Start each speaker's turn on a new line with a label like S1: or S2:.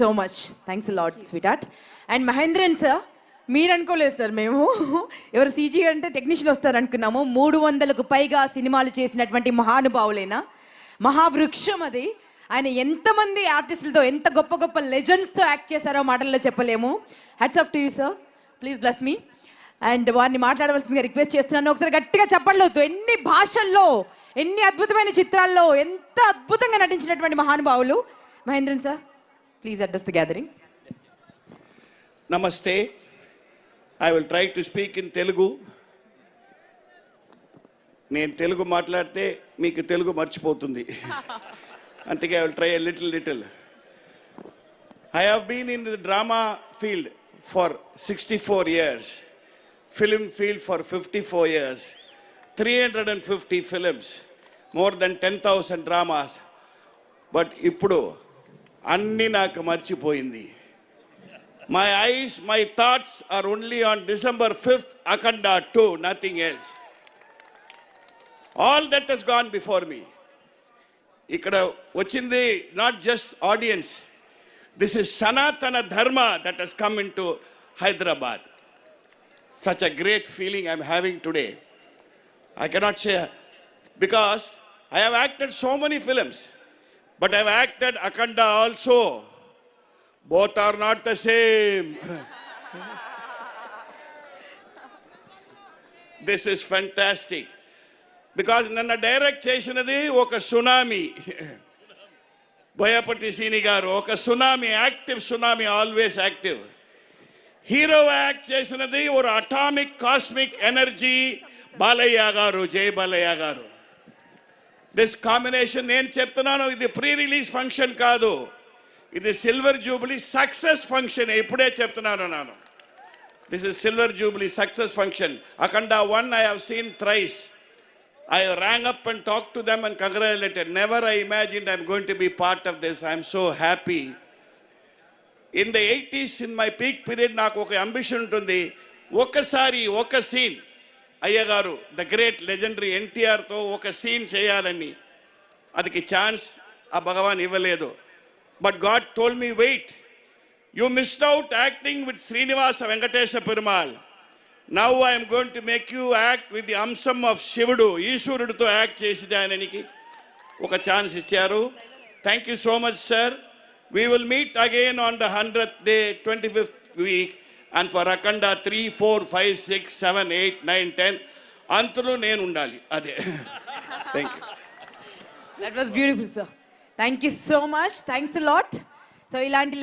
S1: So much thanks lot sweet heart. And Mahendran sir, మీరు అనుకోలేదు sir, మేము ఎవరు సీజీ అంటే టెక్నీషియన్ వస్తారు అనుకున్నాము. 300కు పైగా సినిమాలు చేసినటువంటి మహానుభావులైనా మహావృక్షం అది. ఆయన ఎంతమంది ఆర్టిస్టులతో, ఎంత గొప్ప గొప్ప లెజెండ్స్తో యాక్ట్ చేశారో మాటల్లో చెప్పలేము. Hats off to you sir, please bless me. And వారిని మాట్లాడవలసిందిగా రిక్వెస్ట్ చేస్తున్నాను. ఒకసారి గట్టిగా చెప్పలేదు. ఎన్ని భాషల్లో, ఎన్ని అద్భుతమైన చిత్రాల్లో ఎంత అద్భుతంగా నటించినటువంటి మహానుభావులు. Mahendran sir, please address the gathering.
S2: నమస్తే. I will try to speak in Telugu. నేను తెలుగు మాట్లాడితే మీకు తెలుగు మర్చిపోతుంది. అందుకే I will try a little. I have been in the drama field for 64 years, film field for 54 years, 350 films, more than 10,000 dramas. But ఇప్పుడు అన్నీ నాకు మర్చిపోయింది. My eyes, my thoughts are only on December 5th, Akhanda 2, nothing else. All that has gone before me. ఇక్కడ వచ్చింది not just audience. This is Sanatana Dharma that has come into Hyderabad. Such a great feeling I'm having today. I cannot say, because I have acted so many films, but I've acted Akhanda also. Both are not the same. This is fantastic. Because నన్ను direct చేసినది ఒక tsunami. Boyapati సీని గారు ఒక tsunami, active tsunami, always active. Hero act చేసినది ఒక atomic cosmic energy, Balayya గారు, జై బాలయ్య గారు. దిస్ కాంబినేషన్, నేను చెప్తున్నాను, ఇది ప్రీ రిలీజ్ ఫంక్షన్ కాదు, ఇది సిల్వర్ జూబ్లీ సక్సెస్ ఫంక్షన్. ఇప్పుడే చెప్తున్నాను నేను. This is silver Jubilee success function. Akhanda 1 I have seen thrice. I rang up and talked to them and congratulated. Never I imagined I'm going to be part of this. I'm so happy. In the 80s, in my peak period, నాకు ఒక ambition ఉంటుంది, ఒక్కసారి ఒక scene అయ్యగారు, the great legendary ఎన్టీఆర్తో ఒక scene చేయాలని. అదికి chance ఆ భగవాన్ ఇవ్వలేదు. But God told me, wait, you missed out acting with Srinivasa Venkatesha Perumal. Now I'm going to make you act with the అంశం ఆఫ్ శివుడు, ఈశ్వరుడితో యాక్ట్ చేసి ఆయనకి ఒక ఛాన్స్ ఇచ్చారు. Thank you so much sir. We will meet again on the 100th day, 25th week, and for Akhanda 3, 4, 5, 6, 7, 8, 9, 10 అంతలో నేను ఉండాలి. అదే. Thank you.
S1: That was beautiful sir. Thank you so much. Thanks lot. So ఇలాంటి